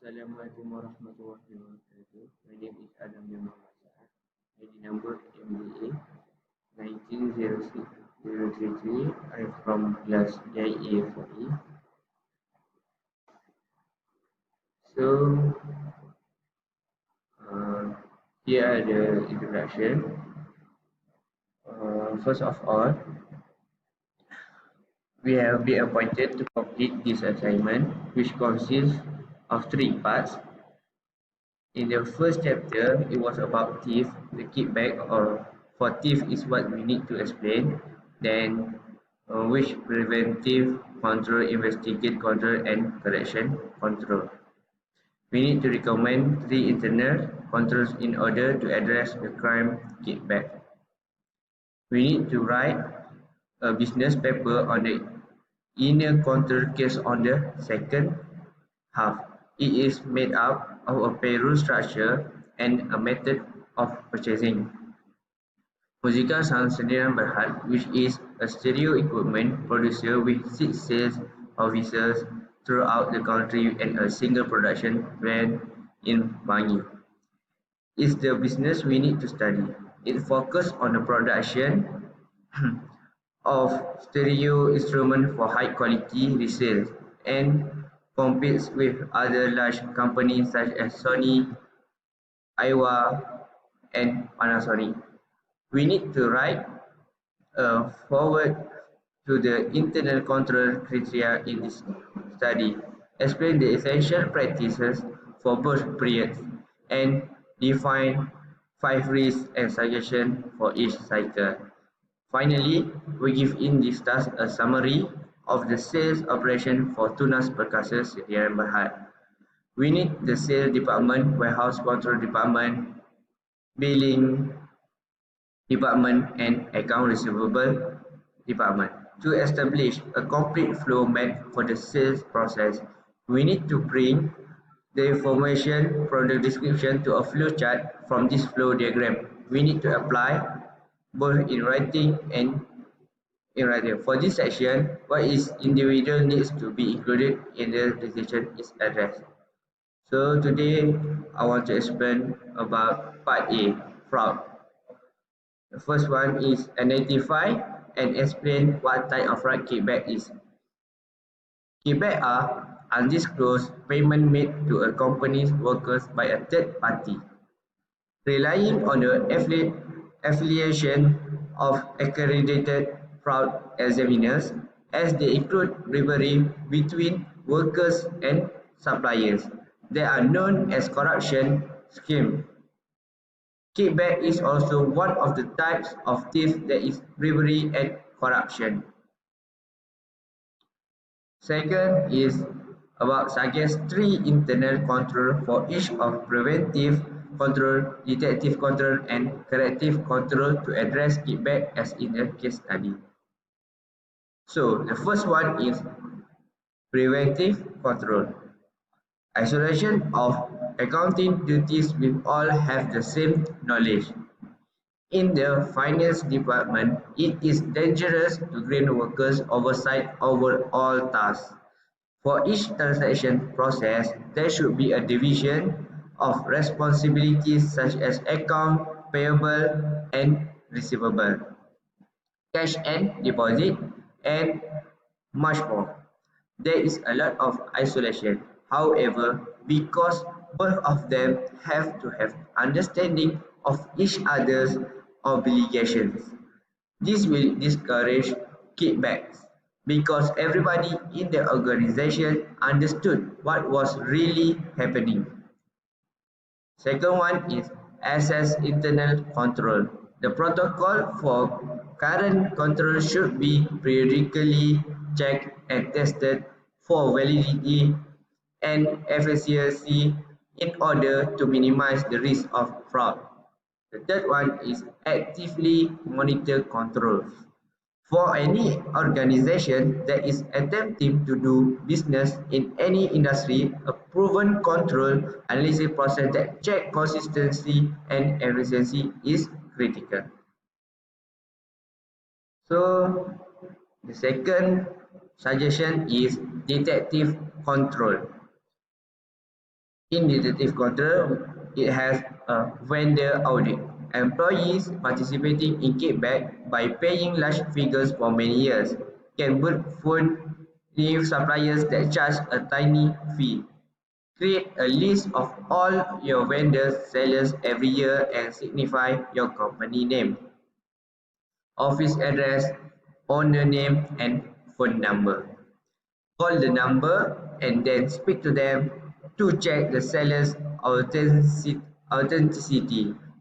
Assalamualaikum warahmatullahi wabarakatuh. My name is Adam bin Muhammad SAAT. ID number MBA 1906-033. I'm from class JA4E. So, here are the introduction. First of all, we have been appointed to complete this assignment, which consists of 3 parts. In the first chapter, it was about thief, the kickback, or for thief is what we need to explain. Then, which preventive control, investigate control, and correction control. We need to recommend 3 internal controls in order to address the crime kickback. We need to write a business paper on the inner control case on the second half. It is made up of a payroll structure and a method of purchasing. Musica Sound Sdn Berhad, which is a stereo equipment producer with 6 sales offices throughout the country and a single production plant in Bangi, is the business we need to study. It focuses on the production of stereo instruments for high quality resale and competes with other large companies such as Sony, ANUWAR, and Panasonic. We need to write a forward to the internal control criteria in this study, explain the essential practices for both periods, and define 5 risks and suggestions for each cycle. Finally, we give in this task a summary of the sales operation for Tunas Perkasa Sdn Berhad. We need the sales department, warehouse control department, billing department, and account receivable department. To establish a complete flow map for the sales process, we need to bring the information from the description to a flow chart from this flow diagram. We need to apply both in writing and in writing. For this section, what is individual needs to be included in the decision is addressed. So today, I want to explain about part A, fraud. The first one is identify and explain what type of fraud kickback is. Kickback are undisclosed payment made to a company's workers by a third party, relying on the affiliation of accredited fraud examiners, as they include bribery between workers and suppliers. They are known as corruption schemes. Kickback is also one of the types of theft, that is bribery and corruption. Second is about suggest 3 internal control for each of preventive control, detective control, and corrective control to address kickback as in the case study. So the first one is preventive control. Isolation of accounting duties will all have the same knowledge. In the finance department, it is dangerous to grant workers oversight over all tasks. For each transaction process, there should be a division of responsibilities such as account, payable, and receivable, cash and deposit, and much more. There is a lot of isolation. However, because both of them have to have understanding of each other's obligations, this will discourage kickbacks because everybody in the organization understood what was really happening. Second one is assess internal control. The protocol for current control should be periodically checked and tested for validity and efficiency in order to minimize the risk of fraud. The third one is actively monitor controls. For any organization that is attempting to do business in any industry, a proven control analysis process that checks consistency and efficiency is critical. So, the second suggestion is detective control. In detective control, it has a vendor audit. Employees participating in kickback by paying large figures for many years can burn phone with suppliers that charge a tiny fee. Create a list of all your vendors, sellers every year and signify your company name, office address, owner name, and phone number. Call the number and then speak to them to check the seller's authenticity.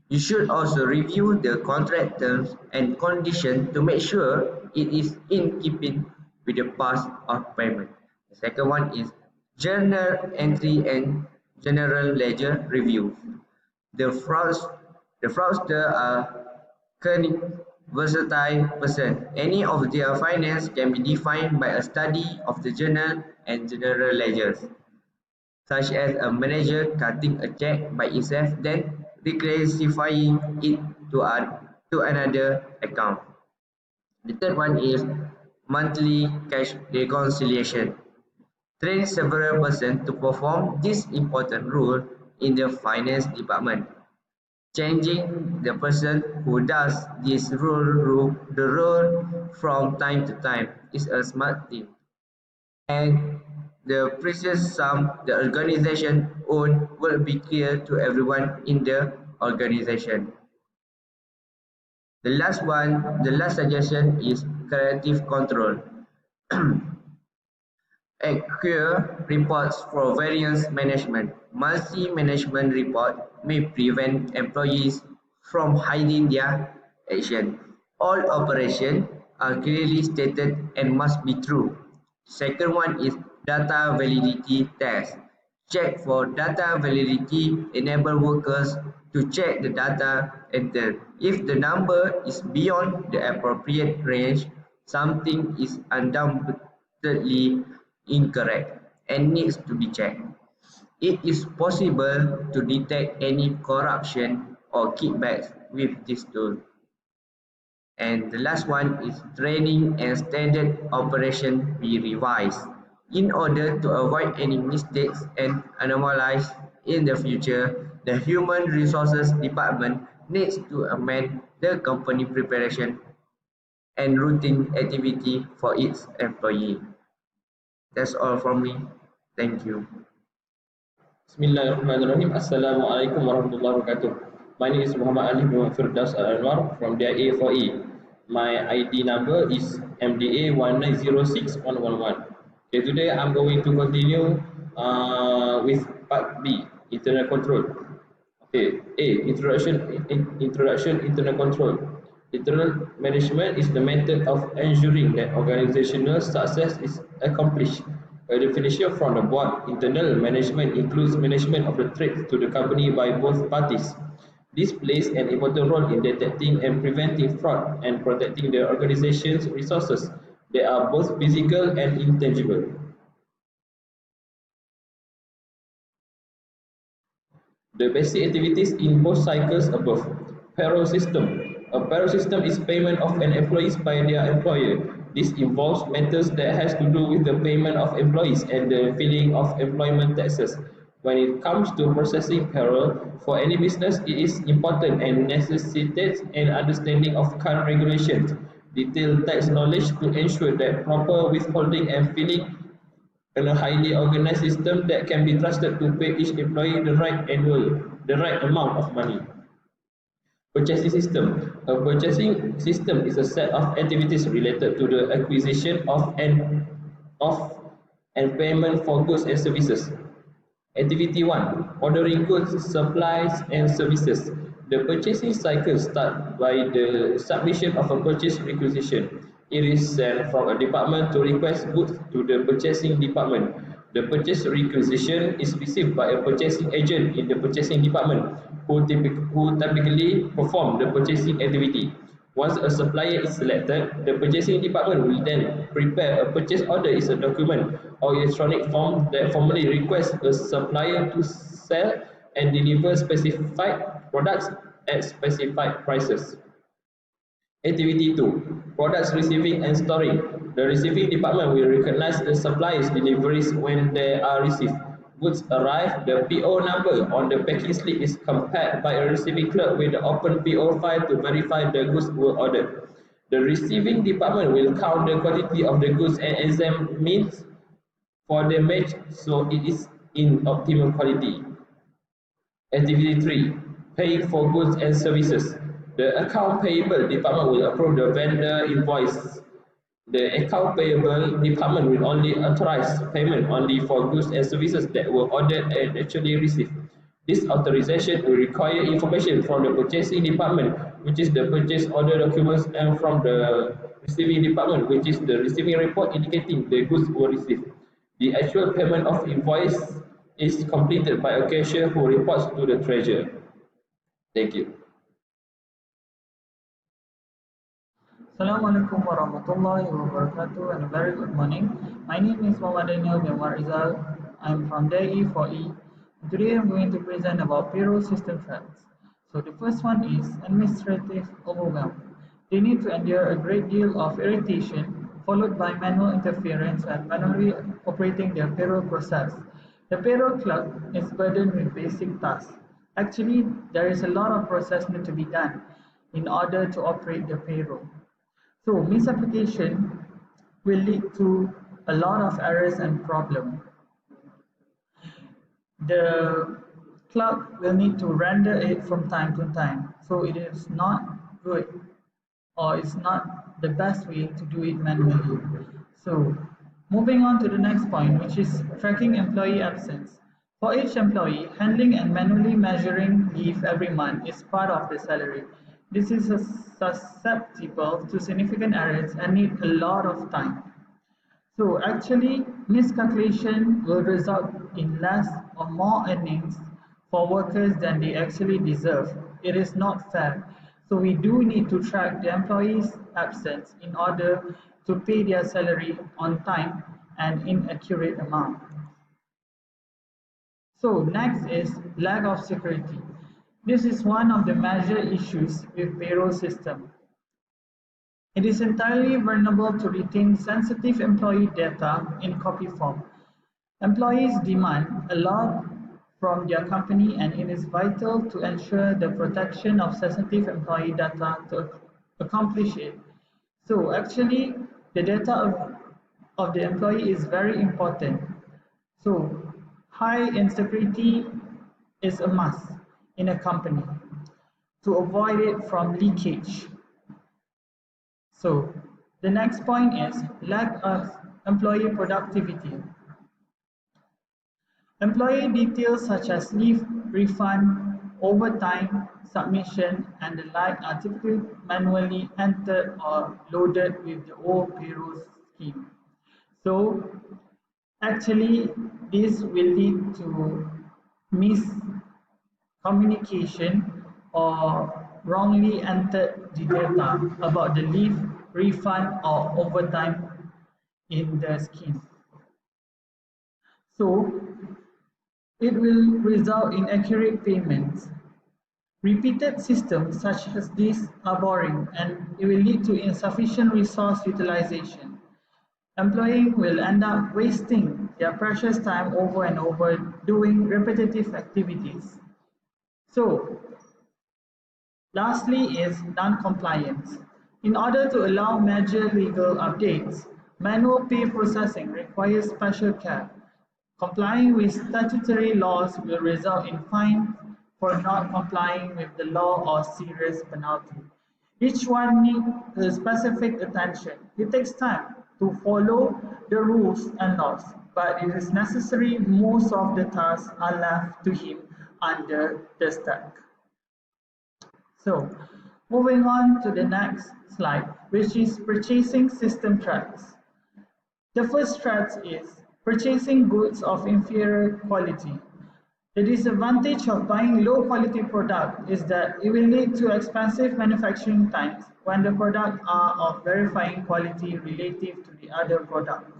You should also review the contract terms and conditions to make sure it is in keeping with the past of payment. The second one is journal entry and general ledger review. The fraudster are cunning, versatile person. Any of their finance can be defined by a study of the journal and general ledgers, such as a manager cutting a check by itself then reclassifying it to another account. The third one is monthly cash reconciliation. Train several persons to perform this important role in the finance department. Changing the person who does this role from time to time is a smart thing, and the precious sum the organization owns will be clear to everyone in the organization. The last suggestion is creative control. Accurate reports for variance management. Monthly management report may prevent employees from hiding their action. All operations are clearly stated and must be true. Second one is data validity test. Check for data validity, enable workers to check the data entered. If the number is beyond the appropriate range, something is undoubtedly incorrect and needs to be checked. It is possible to detect any corruption or kickbacks with this tool. And the last one is training and standard operation be revised. In order to avoid any mistakes and anomalies in the future, the Human Resources Department needs to amend the company preparation and routine activity for its employee. That's all from me. Thank you. Bismillahirrahmanirrahim. Assalamualaikum warahmatullahi wabarakatuh. My name is Muhammad Ali bin FIRDAUS Al-Anwar from DIA4E. My ID number is MDA 1906111. Okay, today I'm going to continue with part B, internal control. Okay, A, introduction internal control. Internal management is the method of ensuring that organizational success is accomplished. A definition from the board, internal management includes management of the threats to the company by both parties. This plays an important role in detecting and preventing fraud and protecting the organization's resources that are both physical and intangible. The basic activities in both cycles above. Payroll system. A payroll system is payment of an employees by their employer. This involves matters that has to do with the payment of employees and the filing of employment taxes. When it comes to processing payroll, for any business, it is important and necessitates an understanding of current regulations, detailed tax knowledge to ensure that proper withholding and filing and a highly organized system that can be trusted to pay each employee the right amount of money. Purchasing system. A purchasing system is a set of activities related to the acquisition of and payment for goods and services. Activity 1. Ordering goods, supplies and services. The purchasing cycle starts by the submission of a purchase requisition. It is sent from a department to request goods to the purchasing department. The purchase requisition is received by a purchasing agent in the purchasing department who typically perform the purchasing activity. Once a supplier is selected, the purchasing department will then prepare a purchase order as a document or electronic form that formally requests a supplier to sell and deliver specified products at specified prices. Activity 2. Products receiving and storing. The receiving department will recognize the supplier's deliveries when they are received. goods arrive, the PO number on the packing slip is compared by a receiving clerk with the open PO file to verify the goods were ordered. The receiving department will count the quantity of the goods and examine for the match so it is in optimum quality. Activity 3. Paying for goods and services. The account payable department will approve the vendor invoice. The account payable department will only authorize payment only for goods and services that were ordered and actually received. This authorization will require information from the purchasing department, which is the purchase order documents, and from the receiving department, which is the receiving report indicating the goods were received. The actual payment of invoice is completed by a cashier who reports to the treasurer. Thank you. Assalamualaikum warahmatullahi wabarakatuh and a very good morning. My name is Danial bin Rizal. I'm from DAE 4E. Today I'm going to present about payroll system threats. So the first one is administrative overwhelm. They need to endure a great deal of irritation followed by manual interference when manually operating their payroll process. The payroll clerk is burdened with basic tasks. Actually, there is a lot of process need to be done in order to operate the payroll. So misapplication will lead to a lot of errors and problems. The clerk will need to render it from time to time. So it is not good, or it's not the best way to do it manually. So moving on to the next point, which is tracking employee absence. For each employee, handling and manually measuring leave every month is part of the salary. This is susceptible to significant errors and need a lot of time. So actually, miscalculation will result in less or more earnings for workers than they actually deserve. It is not fair. So we do need to track the employees' absence in order to pay their salary on time and in accurate amount. So next is lack of security. This is one of the major issues with payroll system. It is entirely vulnerable to retain sensitive employee data in copy form. Employees demand a lot from their company, and it is vital to ensure the protection of sensitive employee data to accomplish it. So actually, the data of the employee is very important. So high insecurity is a must in a company to avoid it from leakage. So the next point is lack of employee productivity. Employee details such as leave, refund, overtime, submission, and the like are typically manually entered or loaded with the old payroll scheme. So actually, this will lead to miscommunication or wrongly entered the data about the leave, refund, or overtime in the scheme. So it will result in accurate payments. Repeated systems such as this are boring, and it will lead to insufficient resource utilization. Employees will end up wasting their precious time over and over doing repetitive activities. So lastly is non-compliance. In order to allow major legal updates, manual pay processing requires special care. Complying with statutory laws will result in fines for not complying with the law or serious penalty. Each one needs specific attention. It takes time to follow the rules and laws, but it is necessary most of the tasks are left to him under the stack. So, moving on to the next slide, which is purchasing system threats. The first threat is purchasing goods of inferior quality. The disadvantage of buying low quality product is that it will lead to expensive manufacturing times when the products are of verifying quality relative to the other product.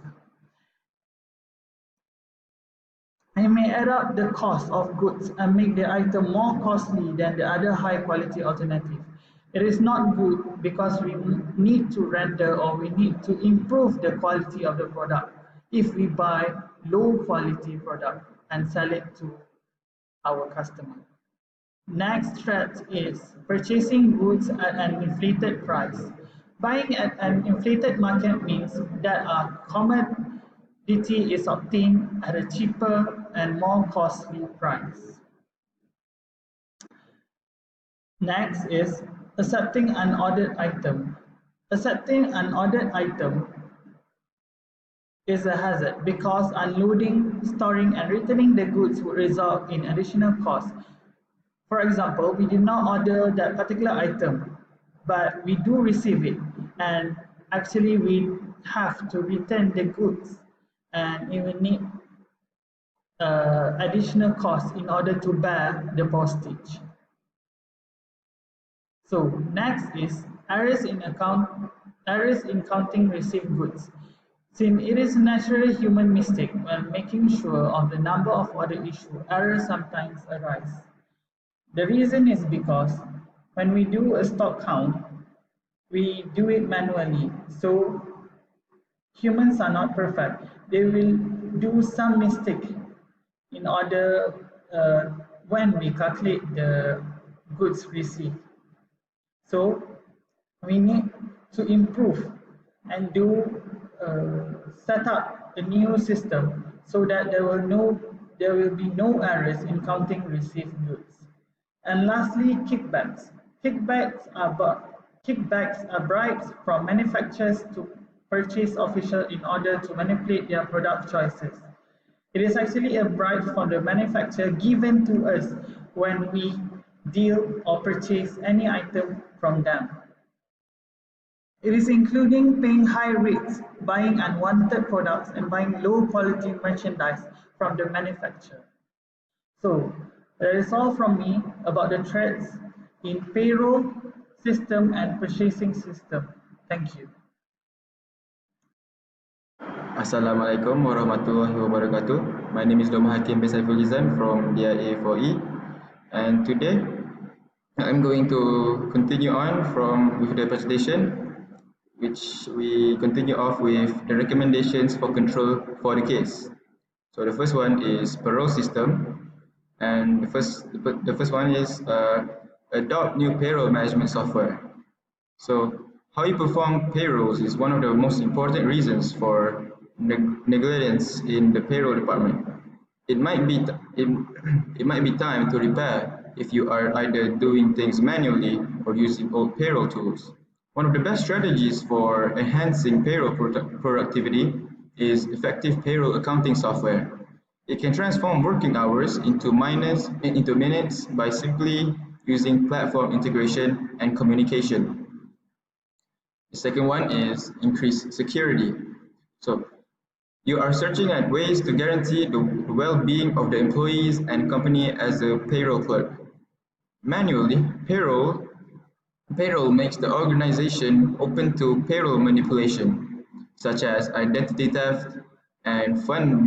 It may add up the cost of goods and make the item more costly than the other high quality alternative. It is not good because we need to render or we need to improve the quality of the product if we buy low quality product. and sell it to our customer. Next threat is purchasing goods at an inflated price. Buying at an inflated market means that a commodity is obtained at a cheaper and more costly price. Next is accepting an ordered item. Accepting an ordered item is a hazard because unloading, storing, and returning the goods would result in additional costs. For example, we did not order that particular item, but we do receive it, and actually we have to return the goods, and it will need additional costs in order to bear the postage. So next is errors in counting received goods. Since it is a natural human mistake when making sure of the number of order issued, errors sometimes arise. The reason is because when we do a stock count, we do it manually. So humans are not perfect. They will do some mistake in order when we calculate the goods received. So we need to improve and set up a new system so that there will be no errors in counting received goods. And lastly, kickbacks. Kickbacks are bribes from manufacturers to purchase officials in order to manipulate their product choices. It is actually a bribe from the manufacturer given to us when we deal or purchase any item from them. It is including paying high rates, buying unwanted products, and buying low quality merchandise from the manufacturer. So that is all from me about the threats in payroll system and purchasing system. Thank you. Assalamualaikum warahmatullahi wabarakatuh. My name is HAKIM SAIFULLIZAN from DIA4E, and today I'm going to continue on with the presentation, which we continue off with the recommendations for control for the case. So the first one is parole system, and the first one is adopt new payroll management software. So how you perform payrolls is one of the most important reasons for negligence in the payroll department. It might be time to repair if you are either doing things manually or using old payroll tools. One of the best strategies for enhancing payroll productivity is effective payroll accounting software. It can transform working hours into minutes by simply using platform integration and communication. The second one is increased security. So you are searching at ways to guarantee the well-being of the employees and company as a payroll clerk. Manually, payroll makes the organization open to payroll manipulation, such as identity theft and fund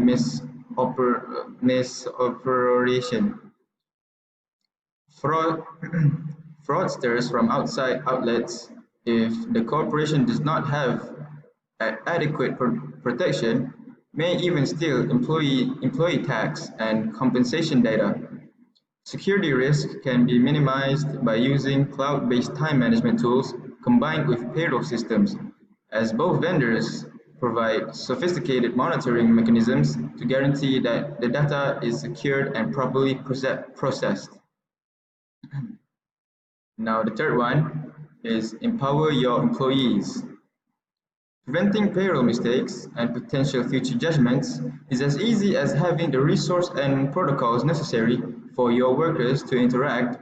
misoperation. Fraudsters from outside outlets, if the corporation does not have adequate protection, may even steal employee tax and compensation data. Security risk can be minimized by using cloud-based time management tools combined with payroll systems, as both vendors provide sophisticated monitoring mechanisms to guarantee that the data is secured and properly processed. Now the third one is empower your employees. Preventing payroll mistakes and potential future judgments is as easy as having the resource and protocols necessary for your workers to interact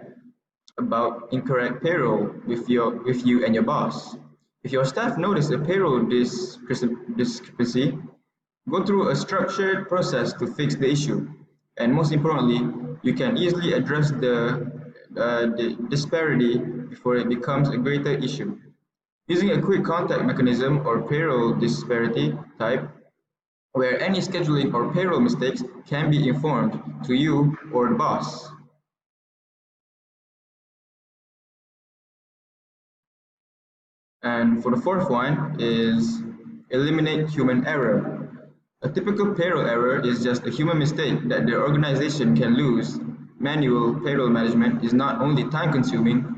about incorrect payroll with you and your boss. If your staff notice a payroll discrepancy, go through a structured process to fix the issue. And most importantly, you can easily address the disparity before it becomes a greater issue. Using a quick contact mechanism or payroll disparity type, where any scheduling or payroll mistakes can be informed to you or the boss. And for the fourth one is eliminate human error. A typical payroll error is just a human mistake that the organization can lose. Manual payroll management is not only time-consuming.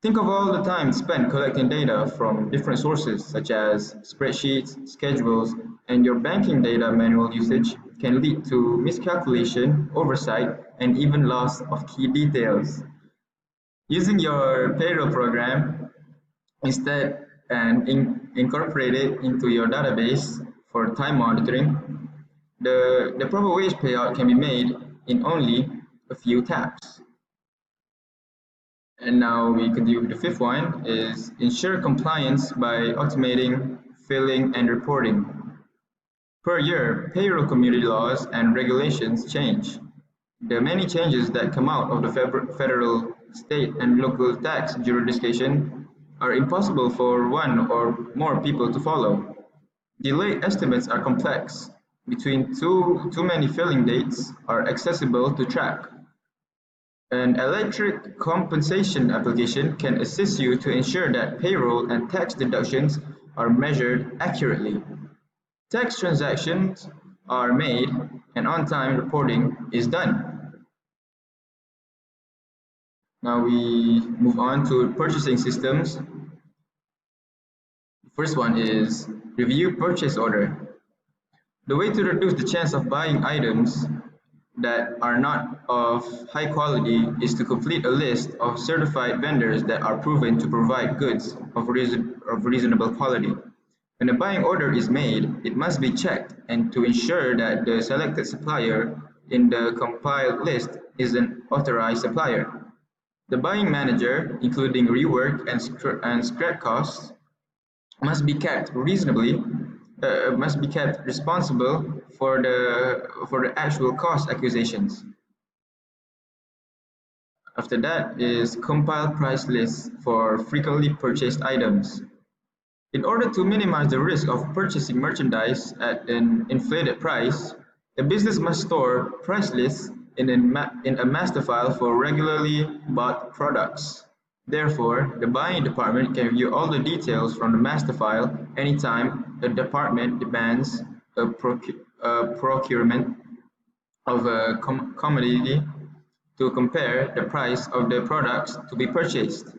Think of all the time spent collecting data from different sources such as spreadsheets, schedules, and your banking data. Manual usage can lead to miscalculation, oversight, and even loss of key details. Using your payroll program instead and incorporate it into your database for time monitoring, the proper wage payout can be made in only a few taps. And now we continue with the fifth one is ensure compliance by automating, filling, and reporting. Per year, payroll community laws and regulations change. The many changes that come out of the federal, state, and local tax jurisdiction are impossible for one or more people to follow. Delayed estimates are complex. Between too many filling dates are accessible to track. An electric compensation application can assist you to ensure that payroll and tax deductions are measured accurately. Tax transactions are made and on-time reporting is done. Now we move on to purchasing systems. The first one is review purchase order. The way to reduce the chance of buying items that are not of high quality is to complete a list of certified vendors that are proven to provide goods of reasonable quality. When a buying order is made, it must be checked and to ensure that the selected supplier in the compiled list is an authorized supplier. The buying manager, including rework and scrap costs, must be kept responsible for the actual cost accusations. After that is compile price lists for frequently purchased items. In order to minimize the risk of purchasing merchandise at an inflated price, a business must store price lists in a master file for regularly bought products. Therefore, the buying department can view all the details from the master file anytime the department demands a procurement of a commodity to compare the price of the products to be purchased.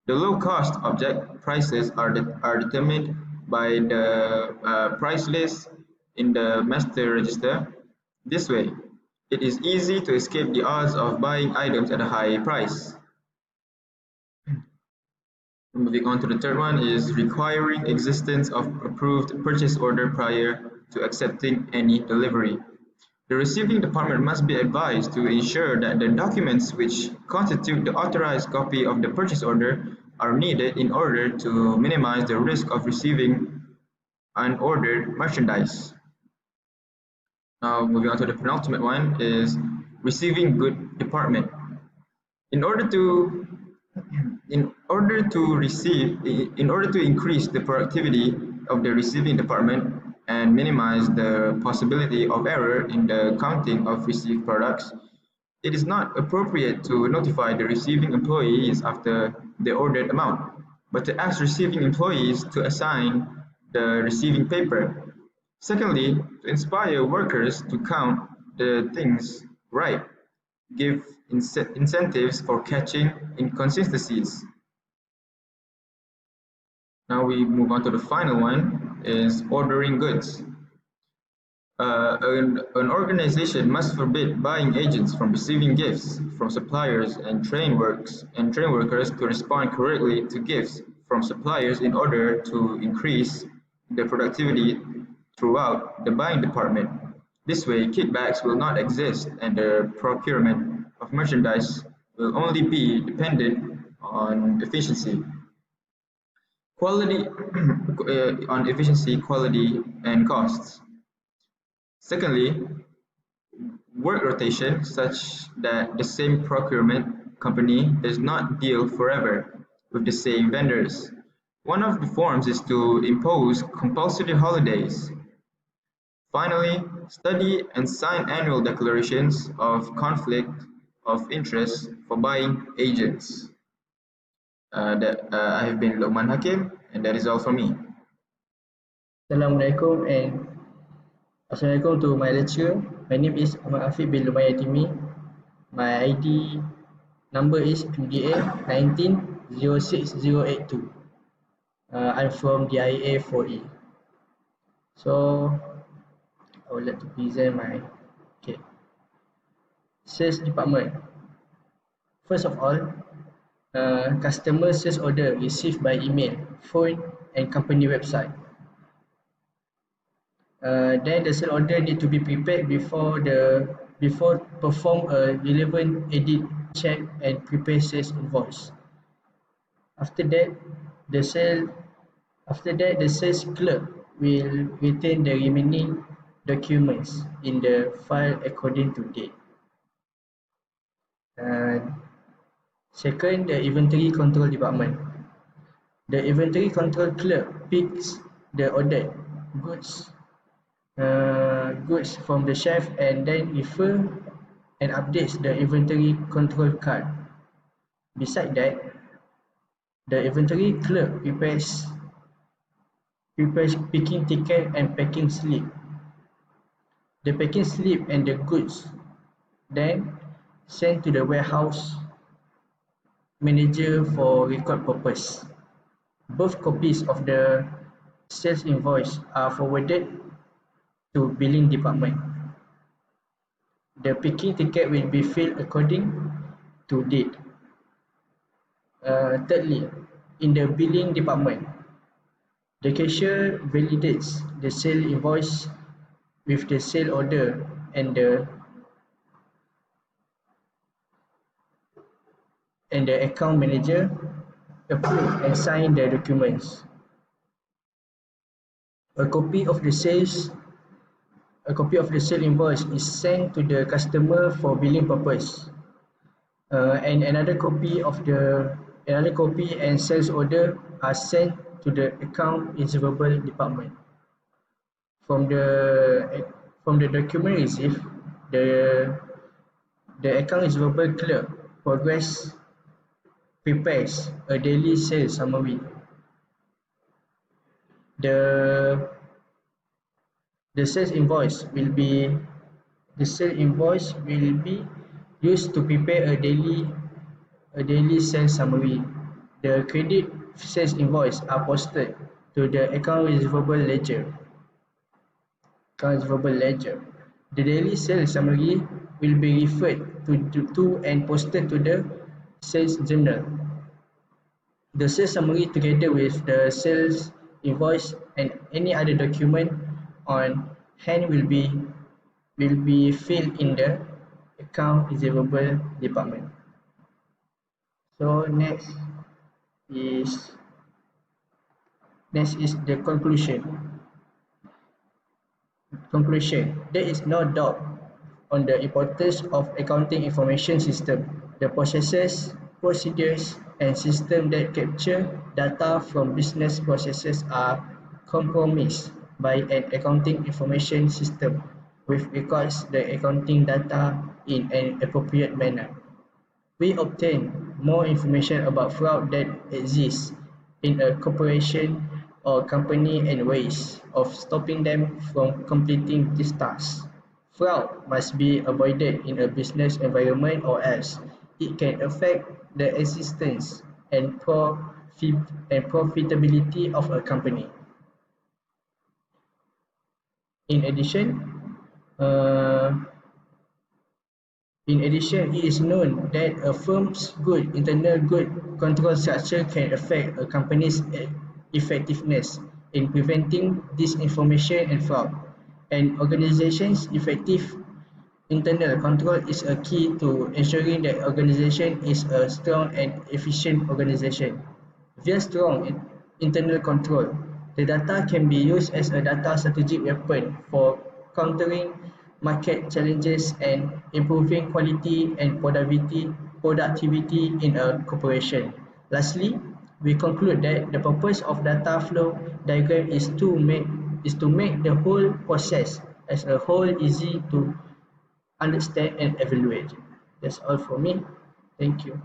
The low-cost object prices are determined by the price list in the master register. This way, it is easy to escape the odds of buying items at a high price. Moving on to the third one is requiring existence of approved purchase order prior to accepting any delivery. The receiving department must be advised to ensure that the documents which constitute the authorized copy of the purchase order are needed in order to minimize the risk of receiving unordered merchandise. Now moving on to the penultimate one is receiving good department. In order to increase the productivity of the receiving department and minimize the possibility of error in the counting of received products, it is not appropriate to notify the receiving employees after the ordered amount, but to ask receiving employees to assign the receiving paper. Secondly, to inspire workers to count the things right, give incentives for catching inconsistencies. Now we move on to the final one is ordering goods. An organization must forbid buying agents from receiving gifts from suppliers and train workers to respond correctly to gifts from suppliers in order to increase the productivity throughout the buying department. This way, kickbacks will not exist and the procurement of merchandise will only be dependent on efficiency. Quality, quality, and costs. Secondly, work rotation such that the same procurement company does not deal forever with the same vendors. One of the forms is to impose compulsory holidays. Finally, study and sign annual declarations of conflict of interest for buying agents. I have been LUQMAN Hakim, and that is all from me. Assalamualaikum and Assalamualaikum to my lecturer. My name is Ahmad bin YATIMI. My ID number is MDA 19-06082. I'm from DIA 4E. So I would like to present my sales department. First of all, customer sales order received by email, phone, and company website. Then the sale order need to be prepared before perform a relevant edit, check, and prepare sales invoice. After that, the sales clerk will retain the remaining documents in the file according to date. Second, the inventory control department. The inventory control clerk picks the ordered goods from the shelf and then refer and updates the inventory control card. Besides that, the inventory clerk prepares picking ticket and packing slip. The packing slip and the goods then sent to the warehouse manager for record purpose. Both copies of the sales invoice are forwarded to billing department. The picking ticket will be filled according to date. Thirdly, in the billing department, the cashier validates the sale invoice with the sale order and the account manager approve and sign the documents. A copy of the sale invoice is sent to the customer for billing purpose, and another copy and sales order are sent to the account receivable department. From the document received, the account receivable clerk prepares a daily sales summary. The sales invoice will be used to prepare a daily sales summary. The credit sales invoice are posted to the account receivable ledger. The daily sales summary will be referred to and posted to the sales journal. The sales summary together with the sales invoice and any other document on hand will be filled in the account receivable department. So next is the conclusion. There is no doubt on the importance of accounting information system. The processes, procedures, and systems that capture data from business processes are compromised by an accounting information system which records the accounting data in an appropriate manner. We obtain more information about fraud that exists in a corporation or company and ways of stopping them from completing these tasks. Fraud must be avoided in a business environment or else it can affect the existence and profitability of a company. In addition, it is known that a firm's good internal good control structure can affect a company's effectiveness in preventing disinformation and fraud. An organization's effective internal control is a key to ensuring that organization is a strong and efficient organization. Via strong internal control, the data can be used as a data strategic weapon for countering market challenges and improving quality and productivity in a corporation. Lastly, we conclude that the purpose of data flow diagram is to make the whole process as a whole easy to understand and evaluate. That's all for me. Thank you.